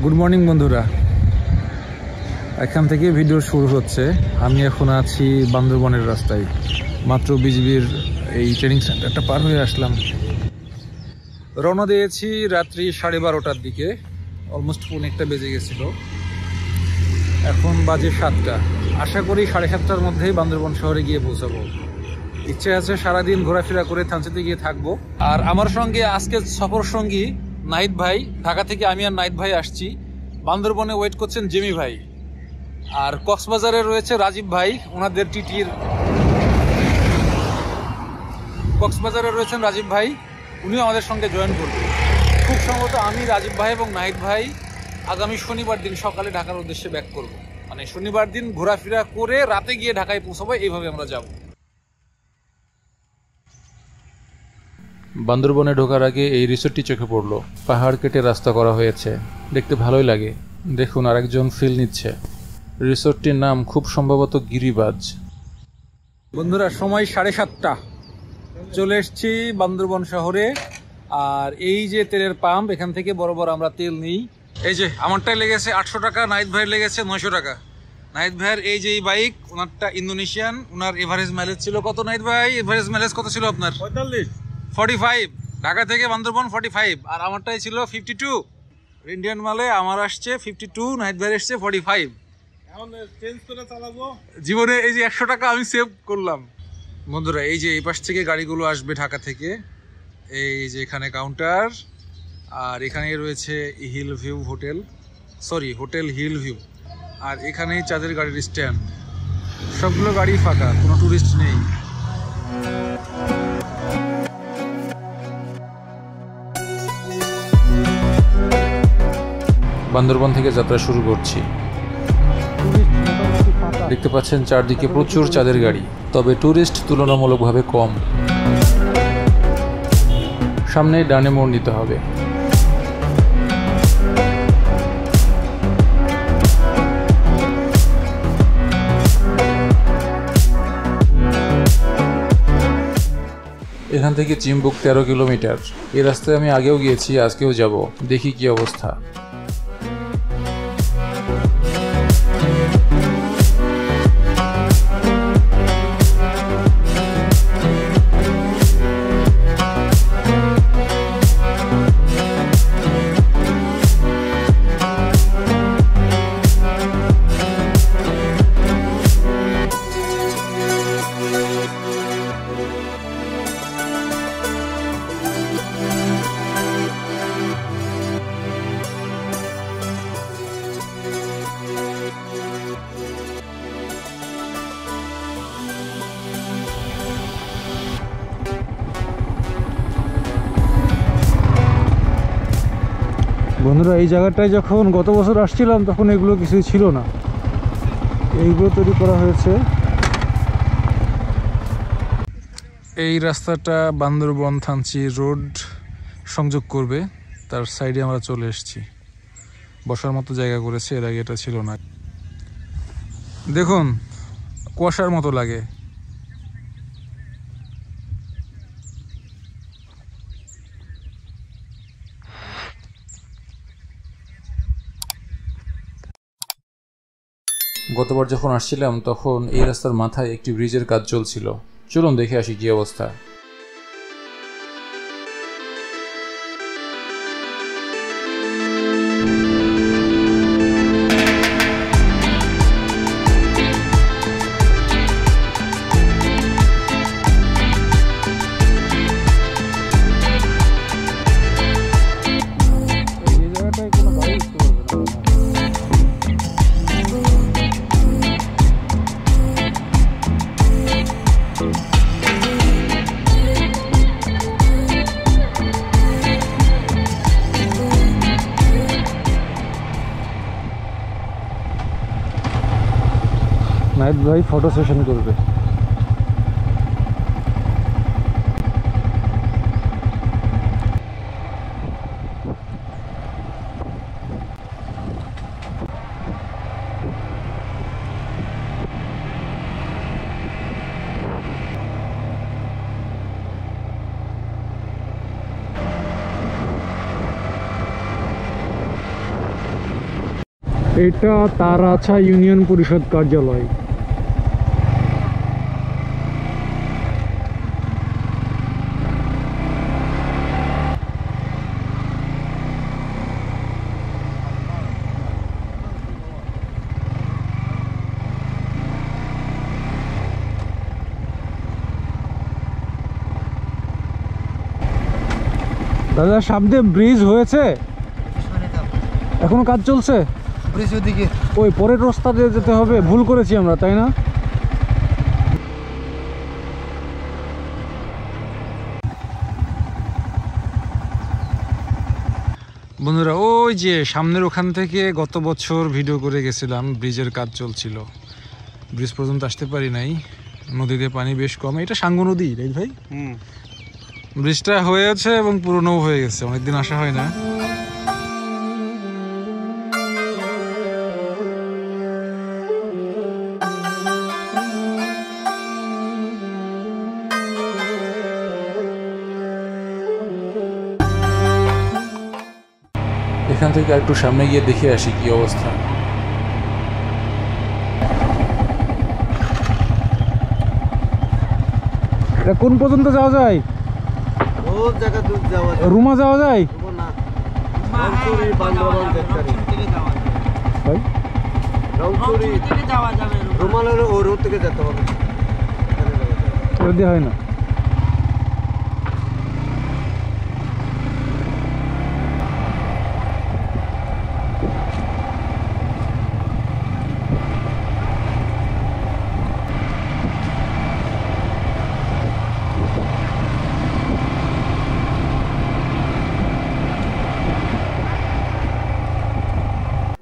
Good morning বন্ধুরা, এখান থেকে ভিডিও শুরু হচ্ছে। আমি এখন আছি বান্দরবনের রাস্তায়। মাত্র বিজিবির এই ট্রেনিং সেন্টারটা পার হয়ে আসলাম। রওনা দিয়েছি রাত্রি 12:30টার দিকে, অলমোস্ট অনেকটা বেজে গেছিল। এখন বাজে 7টা। আশা করি 7:30টার মধ্যেই বান্দরবন শহরে গিয়ে পৌঁছাবো। ইচ্ছে আছে সারাদিন ঘোরাফেরা করে থানচিতে গিয়ে থাকবো। আর আমার সঙ্গে আজকে সফর সঙ্গী নাহিদ ভাই। ঢাকা থেকে আমি আর নাহিদ ভাই আসছি। বান্দরবনে ওয়েট করছেন জেমি ভাই। আর কক্সবাজারে রয়েছে রাজীব ভাই, ওনাদের টিটির। কক্সবাজারে রয়েছেন রাজীব ভাই, উনিও আমাদের সঙ্গে জয়েন করবেন। খুব সম্ভবত আমি, রাজীব ভাই এবং নাহিদ ভাই আগামী শনিবার দিন সকালে ঢাকার উদ্দেশ্যে ব্যাক করব। মানে শনিবার দিন ঘোরাফেরা করে রাতে গিয়ে ঢাকায় পৌঁছাবো, এইভাবে আমরা যাব। বান্দরবনে ঢোকার আগে এই রিসোর্টটি চোখে পড়লো। পাহাড় কেটে রাস্তা করা হয়েছে, দেখতে ভালোই লাগে। দেখুন, আরেকজন ফিল নিচ্ছে। রিসোর্টটির নাম খুব সম্ভবত গিরিবাজ। বন্ধুরা, সময় 7:30। চলে এসছি বান্দরবন শহরে। আর এই যে তেলের পাম্প, এখান থেকে বরাবর আমরা তেল নিই। এই যে আমারটাই লেগেছে 800 টাকা, নাহিদ ভাইয়ের লেগেছে 900 টাকা। নাহিদ ভাইয়ের এই যে এই বাইক, ওনারটা ইন্দোনেশিয়ান। ওনার এভারেজ মাইলেজ ছিল কত নাহিদ ভাই? এভারেজ মাইলেজ কত ছিল আপনার? 45। ঢাকা থেকে বান্দরবন 45। আর আমারটাই ছিল 52। ইন্ডিয়ান মালে আমার আসছে 52, নাহিদ ভাইয়ের আসছে 45। জীবনে এই যে 100 টাকা আমি সেভ করলাম। বন্ধুরা, এই যে এই পাশ থেকে গাড়িগুলো আসবে ঢাকা থেকে। এই যে এখানে কাউন্টার, আর এখানে রয়েছে hill view hotel, hotel hill view. আর এখানেই চাঁদের গাড়ির স্ট্যান্ড। সবগুলো গাড়ি ফাঁকা, কোনো টুরিস্ট নেই। বান্দরবন থেকে যাত্রা শুরু করছি। দেখতে পাচ্ছেন চারদিকে প্রচুর চাঁদের গাড়ি, তবে টুরিস্ট তুলনামূলকভাবে কম। সামনে ডানে মোড় নিতে হবে। এখান থেকে চিম্বুক 13 কিলোমিটার। এই রাস্তায় আমি আগেও গিয়েছি, আজকেও যাব, দেখি কি অবস্থা। বন্ধুরা, এই জায়গাটায় যখন গত বছর আসছিলাম তখন এগুলো কিছুই ছিল না। এইগুলো তৈরি করা হয়েছে। এই রাস্তাটা বান্দরবন থানচি রোড সংযোগ করবে, তার সাইডে আমরা চলে এসেছি। বসার মতো জায়গা করেছে, এর আগে এটা ছিল না। দেখুন, কুয়াশার মতো লাগে। গতবার যখন আসছিলাম তখন এই রাস্তার মাথায় একটি ব্রিজের কাজ চলছিল। চলুন দেখে আসি কি অবস্থা। নাহিদ ভাই ফটো সেশন করবে। এটা তারাছা ইউনিয়ন পরিষদ কার্যালয়। দাদা সামনে ব্রিজ হয়েছে, এখনো কাজ চলছে? ব্রিজ ওদিকে, ওই পরের রাস্তা দিয়ে যেতে হবে, ভুল করেছি আমরা, তাই না? বন্ধুরা ওই যে সামনের ওখান থেকে গত বছর ভিডিও করে গেছিলাম, ব্রিজের কাজ চলছিল, ব্রিজ পর্যন্ত আসতে পারি নাই, নদীতে পানি বেশ কম। এটা সাঙ্গু নদী রাইট ভাই? ব্রিজটা হয়েছে এবং পুরনো হয়ে গেছে, অনেকদিন আসা হয় না। এখান থেকে একটু সামনে গিয়ে দেখে আসি কি অবস্থা। এটা কোন পর্যন্ত যাওয়া যায়? ও জায়গা দূর যাওয়া যায়, রুমা যাওয়া যায়? না রংপুরি বান্দরবান দেখতারি ভাই রংপুরি থেকে যাওয়া যাবে, রুমালের ও রোড থেকে যেতে হবে, এখানে যাওয়া যাবে। ওটা দিয়ে হয় না।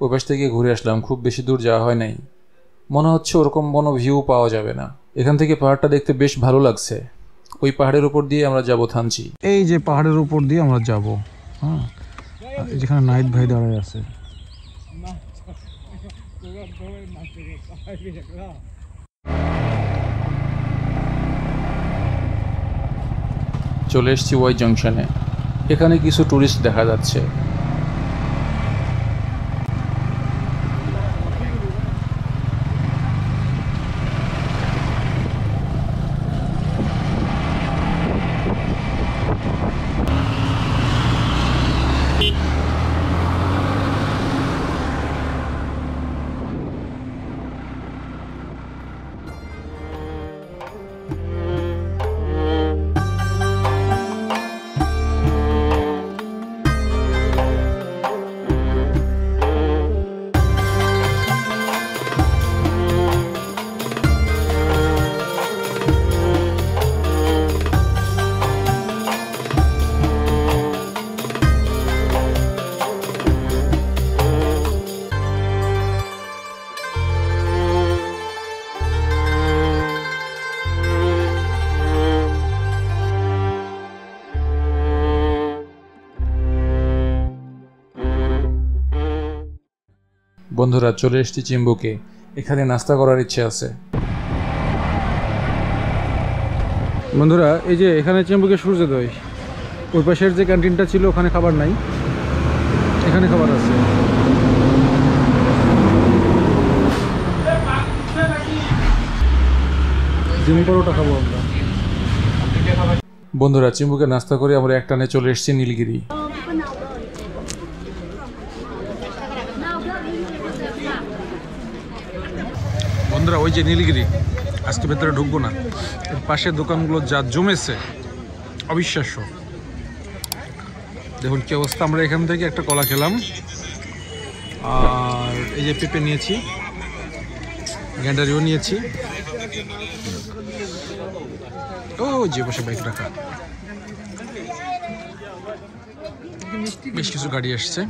ওই পাশ থেকে ঘুরে আসলাম, খুব বেশি দূর যাওয়া হয় নাই, মনে হচ্ছে ওরকম কোনো ভিউ পাওয়া যাবে না। এখান থেকে পাহাড়টা দেখতে বেশ ভালো লাগছে। ওই পাহাড়ের উপর দিয়ে আমরা যাব থানচি। এই যে পাহাড়ের উপর দিয়ে আমরা যাব, হ্যাঁ, যেখানে নাইট ভাই দাঁড়ায় আছে। চলে এসেছি ওয়াই জাংশনে। এখানে কিছু টুরিস্ট দেখা যাচ্ছে। বন্ধুরা চলে এসেছি চিম্বুকে, এখানে নাস্তা করার ইচ্ছে আছে। বন্ধুরা এই যে এখানে চেম্বুকে সূর্যোদয়, ওই পাশের যে ক্যান্টিনটা ছিল ওখানে খাবার নাই, এখানে খাবার আছে। ডিম পরোটা খাবো আমরা। বন্ধুরা চিম্বুকে নাস্তা করে আমরা একটানে চলে এসেছি নীলগিরি। বন্ধুরা ওই যে নীলগিরি, আজকে ভেতরে ঢুকবো না, এর পাশের দোকানগুলো যা জমেছে অবিশ্বাস্য। দেখুন কি অবস্থা। আমরা এখান থেকে একটা কলা খেলাম, আর এই যে পেঁপে নিয়েছি, গ্যান্ডারিও নিয়েছি। ও যে বসে বাইক রাখা, বেশ কিছু গাড়ি আসছে।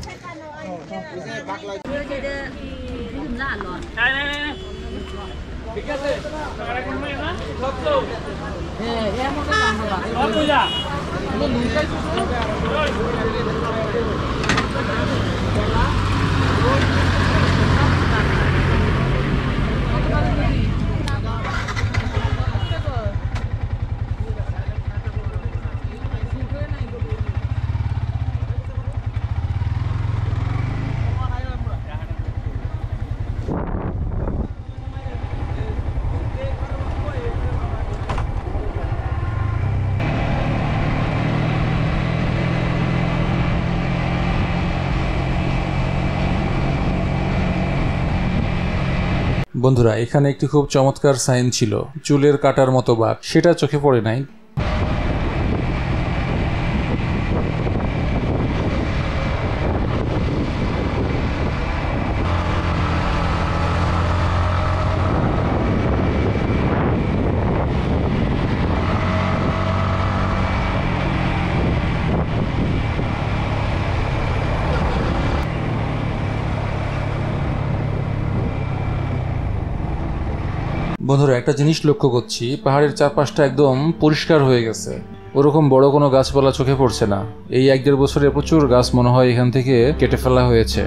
বন্ধুরা, এখানে একটি খুব চমৎকার সাইন ছিল, চুলের কাটার মতো বাঘ, সেটা চোখে পড়ে নাই। বন্ধুরা, একটা জিনিস লক্ষ্য করছি, পাহাড়ের চারপাশটা একদম পরিষ্কার হয়ে গেছে, ওরকম বড় কোনো গাছপালা চোখে পড়ছে না। এই 1-1.5 বছরে প্রচুর গাছ মনে হয় এখান থেকে কেটে ফেলা হয়েছে।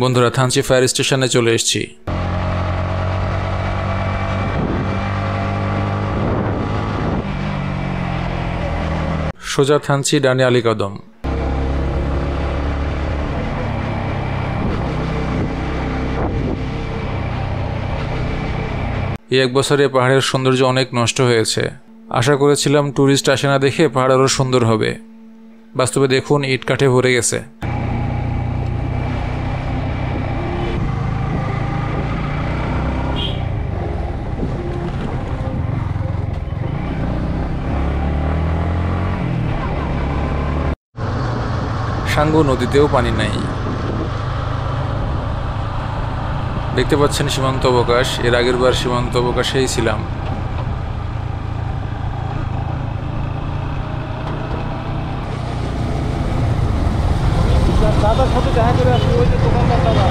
বন্ধুরা, থানচি ফায়ার স্টেশনে চলে এসেছি। সোজা থানচি, ডানে আলীকদম। এই 1 বছরে পাহাড়ের সৌন্দর্য অনেক নষ্ট হয়েছে। আশা করেছিলাম ট্যুরিস্ট আসে না দেখে পাহাড় আরও সুন্দর হবে, বাস্তবে দেখুন ইট কাঠে ভরে গেছে। সাঙ্গু নদীতেও পানি নাই। দেখতে পাচ্ছেন সীমান্ত অবকাশ, এর আগের বার সীমান্ত অবকাশেই ছিলাম। দাদার সাথে দেখা করে আসি, ওই যে দোকানদার দাদা।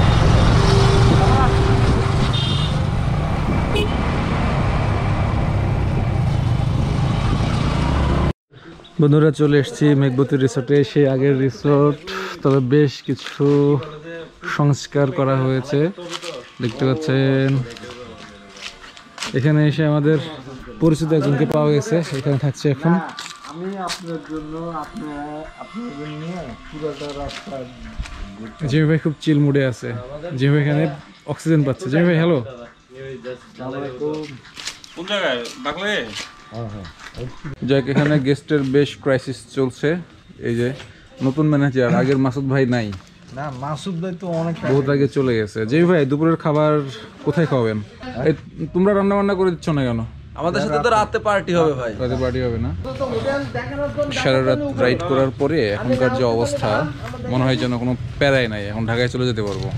বন্ধুরা, চলে এসেছি মেঘবতী রিসোর্টে, সেই আগের রিসোর্ট, তবে বেশ কিছু সংস্কার করা হয়েছে দেখতে পাচ্ছেন। এখানে এসে আমাদের পরিচিত একজনকে পাওয়া গেছে, এখানে থাকছে এখন। আমি আপনার জন্য আপনাদের নিয়ে পুরোটা রাস্তা। জিমি ভাই খুব চিল মুডে আছে, জিমি ভাই এখানে অক্সিজেন পাচ্ছে। জিমি ভাই হ্যালো। কোন জায়গায় ডাকলে? যাক, এখানে গেস্টের বেশ ক্রাইসিস চলছে। এই যে নতুন ম্যানেজার, আগের মাসুদ ভাই নাই, না মাসুদ ভাই তো অনেক বহুত আগে চলে গেছে। জিমি ভাই, দুপুরের খাবার কোথায় খাওয়াবেন? এই তোমরা রান্না বান্না করে দিচ্ছ না কেন? আমাদের সাথে তো রাতে পার্টি হবে ভাই। রাতে পার্টি হবে না? সারা রাত রাইড করার পরে এখনকার যে অবস্থা, মনে হয় যেন কোনো প্যারাই নাই, এখন ঢাকায় চলে যেতে পারবো।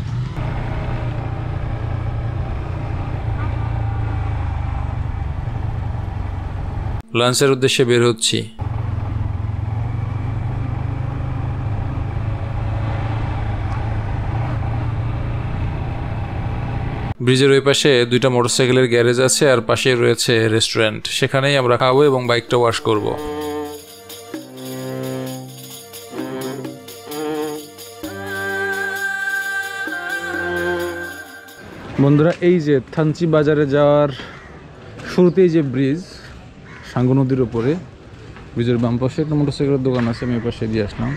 লাঞ্চের উদ্দেশ্যে বের হচ্ছি। ব্রিজের ওই পাশে 2টা মোটরসাইকেলের গ্যারেজ আছে, আর পাশে রয়েছে রেস্টুরেন্ট, সেখানেই আমরা খাবো এবং বাইকটা ওয়াশ করব। বন্ধুরা, এই যে থানচি বাজারে যাওয়ার শুরুতেই যে ব্রিজ, সাঙ্গু নদীর উপরে, ব্রিজের বাম পাশে একটা মোটরসাইকেলের দোকান আছে, আমি এই পাশে দিয়ে আসলাম।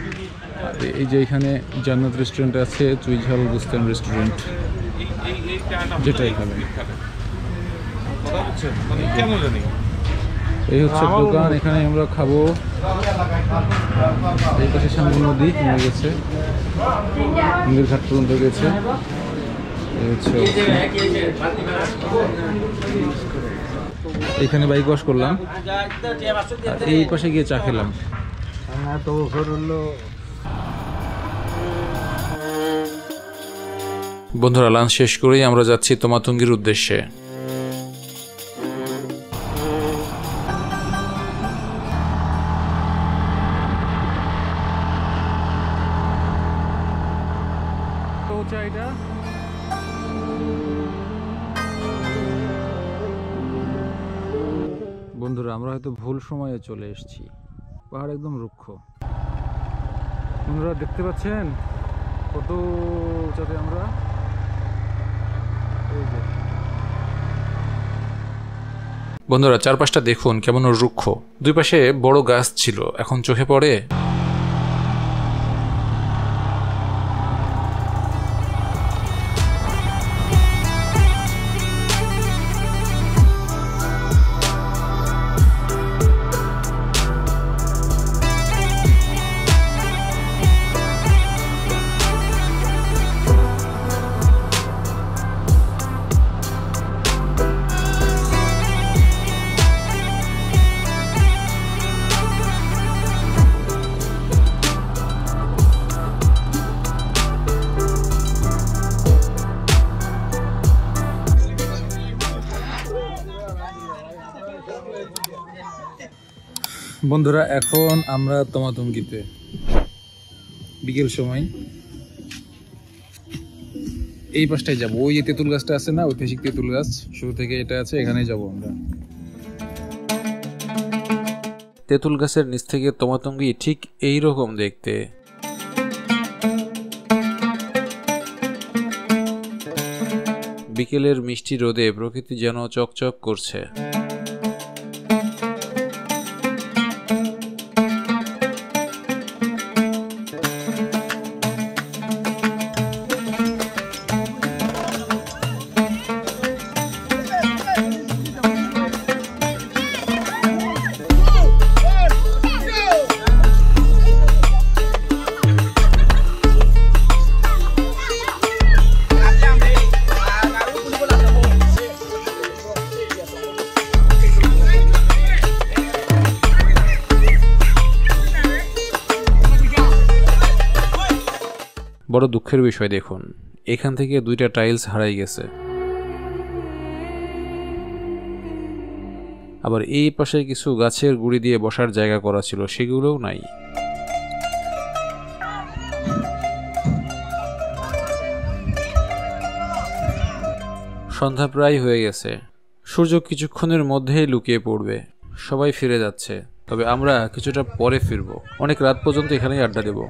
আর এই যে এখানে জান্নাত রেস্টুরেন্ট আছে, চুইঝাল বুস্তান রেস্টুরেন্ট, যেটা এখানে। এই হচ্ছে দোকান, এখানে আমরা খাবো। এই পাশে সাঙ্গু নদী নেমে গেছে, নদীর ঘাট পর্যন্ত গেছে। এখানে বাইক ওয়াশ করলাম, এই পাশে গিয়ে চা খেলাম। বন্ধুরা, লাঞ্চ শেষ করেই আমরা যাচ্ছি তোমাতুঙ্গির উদ্দেশ্যে। বন্ধুরা, আমরা হয়তো ভুল সময়ে চলে এসেছি, পাহাড় একদম রুক্ষ। বন্ধুরা দেখতে পাচ্ছেন কত উঁচাতে আমরা। এই যে বন্ধুরা চারপাশটা দেখুন কেমন রুক্ষ, দুই পাশে বড় গাছ ছিল, এখন চোখে পড়ে বন্ধুরা এখন আমরা তমাতমগিতে বিকেল সময় এই পাশটায় যাব। ওই যে তেঁতুল গাছটা আছে না, ঐতিহাসিক তেঁতুল গাছ, শুরু থেকে এটা আছে, এখানেই যাব আমরা। তেঁতুল গাছের নিচ থেকে তমাতঙ্গি ঠিক এই রকম দেখতে। বিকেলের মিষ্টি রোদে প্রকৃতি যেন চকচক করছে। বড় দুঃখের বিষয় দেখুন, এখান থেকে দুইটা টাইলস হারাই গেছে। আবার এই পাশে কিছু গাছের গুড়ি দিয়ে বসার জায়গা করা ছিল, সেগুলোও নাই। সন্ধ্যা প্রায় হয়ে গেছে, সূর্য কিছুক্ষণের মধ্যেই লুকিয়ে পড়বে। সবাই ফিরে যাচ্ছে, তবে আমরা কিছুটা পরে ফিরব। অনেক রাত পর্যন্ত এখানেই আড্ডা দেব।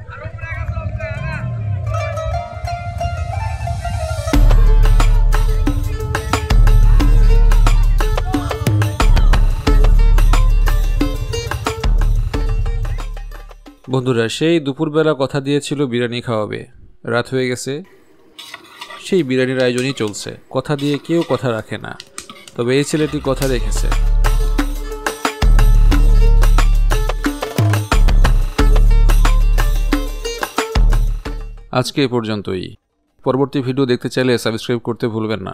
বন্ধুরা সেই দুপুরবেলা কথা দিয়েছিল বিরিয়ানি খাওয়াবে, রাত হয়ে গেছে, সেই বিরিয়ানির আয়োজনই চলছে। কথা দিয়ে কেউ কথা রাখে না, তবে এই ছেলেটি কথা রেখেছে। আজকে এ পর্যন্তই। পরবর্তী ভিডিও দেখতে চাইলে সাবস্ক্রাইব করতে ভুলবেন না।